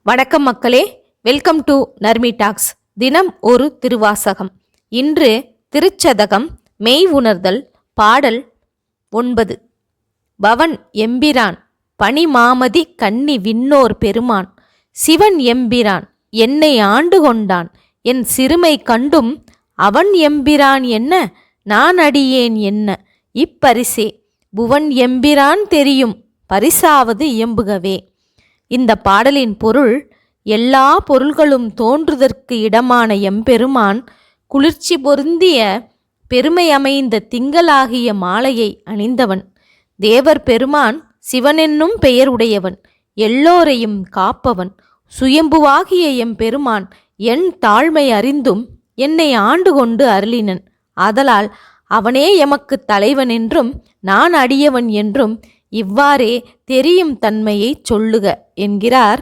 வணக்கம் மக்களே, welcome to Narmi tax. தினம் ஒரு திருவாசகம். இன்று திருச்சதகம் மெய் உணர்தல் பாடல் 9. பவன் எம்பிரான் பனிமாமதி கன்னி விண்ணோர் பெருமான் சிவன் எம்பிரான் என்னை ஆண்டு கொண்டான் என் சிறுமை கண்டும் அவன் எம்பிரான் என்ன நான் அடியேன் என்ன இப்பரிசே புவன் எம்பிரான் தெரியும் பரிசாவது இயம்புகவே. இந்த பாடலின் பொருள், எல்லா பொருள்களும் தோன்றுதற்கு இடமான எம்பெருமான் குளிர்ச்சி பொருந்திய பெருமை அமைந்த திங்களாகிய மாலையை அணிந்தவன். தேவர் பெருமான் சிவனென்னும் பெயர் உடையவன், எல்லோரையும் காப்பவன். சுயம்புவாகிய எம்பெருமான் என் தாழ்மை அறிந்தும் என்னை ஆண்டு கொண்டு அருளினன். ஆதலால் அவனே எமக்கு தலைவன் என்றும் நான் அடியவன் என்றும் இவ்வாறே தெரியும் தன்மையை சொல்லுக என்கிறார்